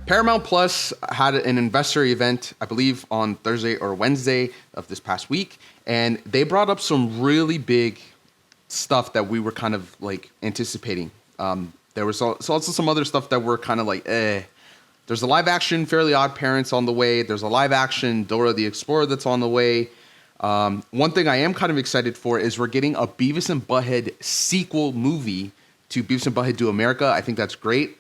Paramount Plus had an investor event, I believe, on Thursday or Wednesday of this past week, and they brought up some really big stuff that we were kind of like anticipating. There was also some other stuff that were kind of like, There's a live action Fairly Odd Parents on the way. There's a live action Dora the Explorer that's on the way. One thing I am kind of excited for is we're getting a Beavis and Butthead sequel movie to Beavis and Butthead Do America. I think that's great.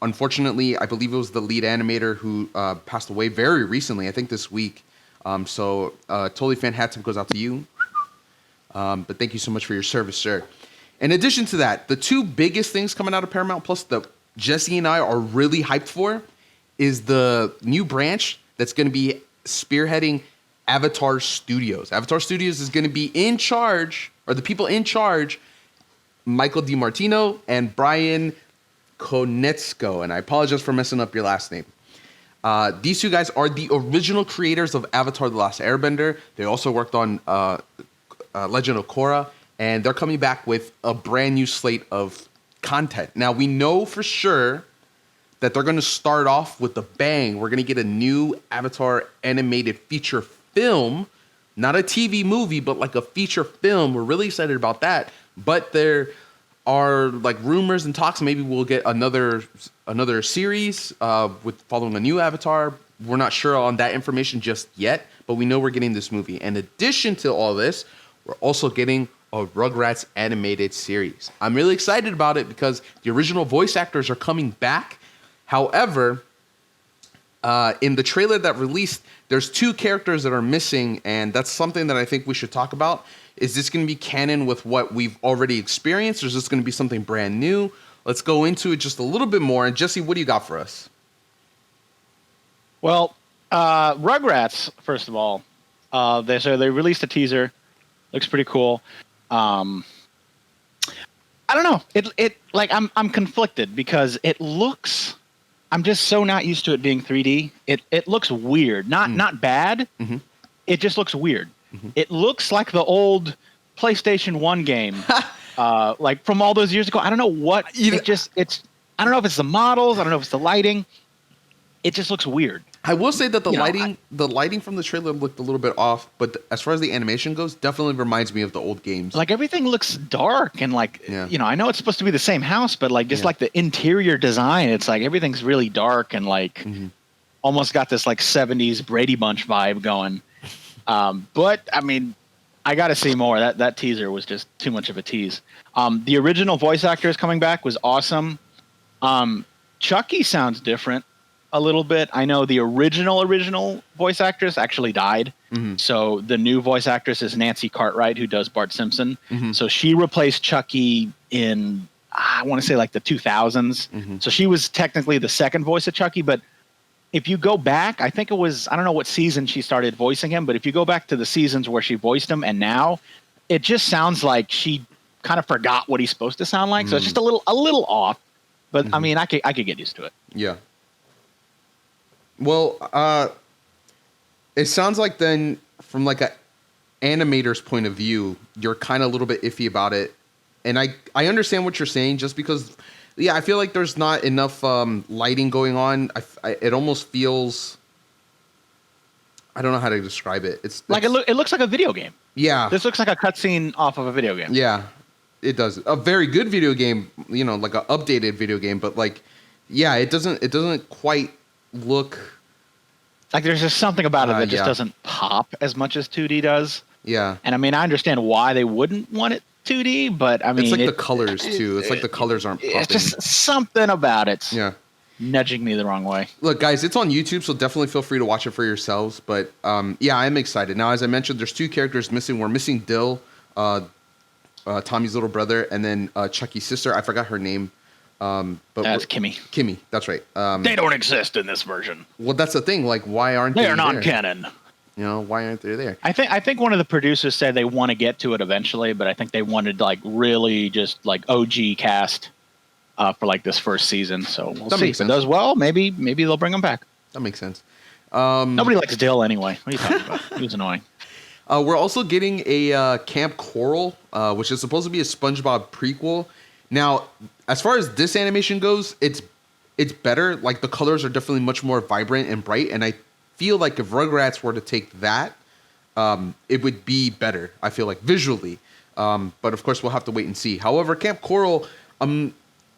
Unfortunately, I believe it was the lead animator who passed away very recently, I think this week. So TotallyAFan hat tip goes out to you. But thank you so much for your service, sir. In addition to that, the two biggest things coming out of Paramount Plus that Jesse and I are really hyped for is the new branch that's going to be spearheading Avatar Studios. Avatar Studios is going to be in charge, or the people in charge, Michael DiMartino and Brian Konietzko, and I apologize for messing up your last name. These two guys are the original creators of Avatar: The Last Airbender. They also worked on Legend of Korra, and they're coming back with a brand new slate of content. Now, we know for sure that they're going to start off with a bang. We're going to get a new Avatar animated feature film, not a TV movie, but like a feature film. We're really excited about that, but there are like rumors and talks. Maybe we'll get another series with following a new Avatar. We're not sure on that information just yet, but we know we're getting this movie. In addition to all this, we're also getting a Rugrats animated series. I'm really excited about it because the original voice actors are coming back. However, in the trailer that released, there's two characters that are missing, and that's something that I think we should talk about. Is this going to be canon with what we've already experienced, or is this going to be something brand new? Let's go into it just a little bit more. And Jesse, what do you got for us? Well, Rugrats, first of all, they released a teaser. Looks pretty cool. I don't know. It like I'm conflicted because it looks. I'm just so not used to it being 3D. It looks weird. Not bad. Mm-hmm. It just looks weird. Mm-hmm. It looks like the old PlayStation 1 game, like from all those years ago. I don't know what it's. I don't know if it's the models. I don't know if it's the lighting. It just looks weird. I will say that the lighting from the trailer looked a little bit off, but as far as the animation goes, definitely reminds me of the old games. Like everything looks dark and like, I know it's supposed to be the same house, but like just like the interior design, it's like everything's really dark and like almost got this like 70s Brady Bunch vibe going. But I mean, I got to see more. That teaser was just too much of a tease. The original voice actors coming back was awesome. Chucky sounds different a little bit. I know the original voice actress actually died. Mm-hmm. So the new voice actress is Nancy Cartwright, who does Bart Simpson. Mm-hmm. So she replaced Chucky in, I want to say like the 2000s. Mm-hmm. So she was technically the second voice of Chucky, but if you go back, I think it was, I don't know what season she started voicing him, but if you go back to the seasons where she voiced him and now, it just sounds like she kind of forgot what he's supposed to sound like. So it's just a little off, but I mean, I could get used to it. Yeah. Well, it sounds like then from like a animator's point of view, you're kind of a little bit iffy about it. And I understand what you're saying just because, I feel like there's not enough lighting going on. It almost feels, I don't know how to describe it. It's like it looks like a video game. Yeah. This looks like a cutscene off of a video game. Yeah, it does. A very good video game, like an updated video game, but like, it doesn't quite look like there's just something about it that just doesn't pop as much as 2D does. Yeah. And I mean, I understand why they wouldn't want it 2D, but I mean, it's like the colors too. It's like the colors aren't popping. It's just something about it. Yeah. Nudging me the wrong way. Look, guys, it's on YouTube, so definitely feel free to watch it for yourselves. But I'm excited. Now, as I mentioned, there's two characters missing. We're missing Dill, Tommy's little brother, and then Chucky's sister. I forgot her name. But that's Kimmy. Kimmy, that's right. They don't exist in this version. Well, that's the thing. Like, why aren't they? They're non-canon. Why aren't they there? I think one of the producers said they want to get to it eventually, but I think they wanted like really just like OG cast for like this first season. So we'll see. If it does well, maybe they'll bring them back. That makes sense. Nobody likes Dill anyway. What are you talking about? He was annoying. We're also getting a Camp Coral, which is supposed to be a SpongeBob prequel. Now, as far as this animation goes, it's it's better. Like the colors are definitely much more vibrant and bright, and I feel like if Rugrats were to take that, it would be better. I feel like visually, but of course we'll have to wait and see. However, Camp Coral,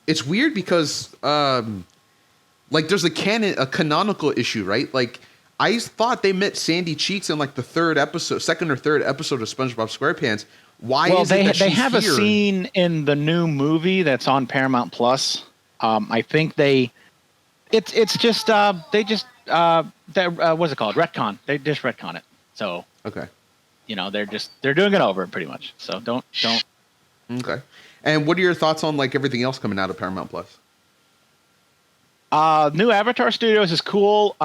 it's weird because like there's a canonical issue, right? Like I thought they met Sandy Cheeks in like the second or third episode of SpongeBob SquarePants. Why is it that they she's have here? a scene in the new movie that's on Paramount Plus. I think it's just what's it called? Retcon. They just retcon it. So Okay. They're doing it over pretty much. So don't. Okay. And what are your thoughts on like everything else coming out of Paramount Plus? New Avatar Studios is cool.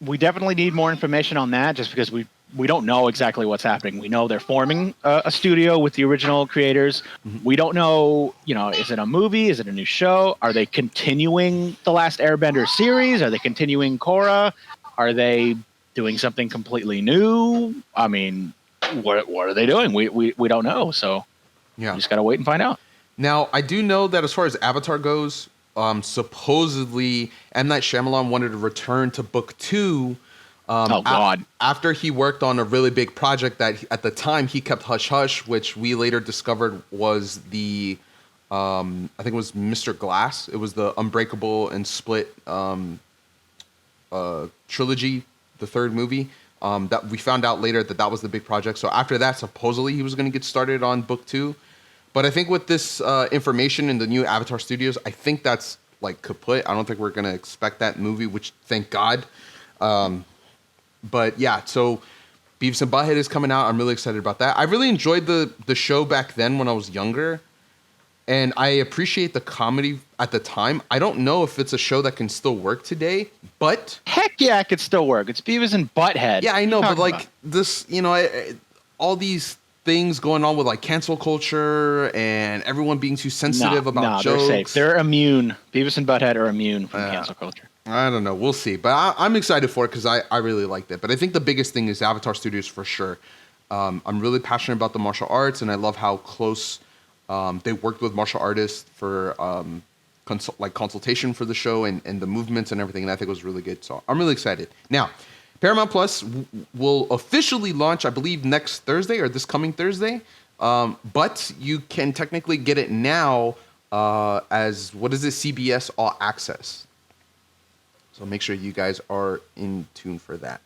We definitely need more information on that, just because we don't know exactly what's happening. We know they're forming a studio with the original creators. Mm-hmm. We don't know, is it a movie? Is it a new show? Are they continuing the Last Airbender series? Are they continuing Korra? Are they doing something completely new? I mean, what are they doing? We don't know. So Yeah. we just got to wait and find out. Now, I do know that as far as Avatar goes, supposedly M. Night Shyamalan wanted to return to book 2. Oh, God. After he worked on a really big project that at the time he kept hush hush, which we later discovered was the, I think it was Mr. Glass. It was the Unbreakable and Split trilogy, the third movie. That we found out later that was the big project. So after that, supposedly he was going to get started on book 2. But I think with this information in the new Avatar Studios, I think that's like kaput. I don't think we're going to expect that movie, which thank God. But yeah, so Beavis and Butthead is coming out. I'm really excited about that. I really enjoyed the show back then when I was younger, and I appreciate the comedy at the time. I don't know if it's a show that can still work today, but Heck yeah, it could still work. It's Beavis and Butthead. yeah, I know, but like about? this, all these things going on with like cancel culture and everyone being too sensitive about jokes. They're safe. They're immune. Beavis and Butthead are immune from cancel culture. I don't know. We'll see. But I'm excited for it because I really liked it. But I think the biggest thing is Avatar Studios for sure. I'm really passionate about the martial arts, and I love how close they worked with martial artists for consultation for the show and the movements and everything. And I think it was really good. So I'm really excited. Now, Paramount Plus will officially launch, I believe, next Thursday or this coming Thursday. But you can technically get it now as, CBS All Access. So make sure you guys are in tune for that.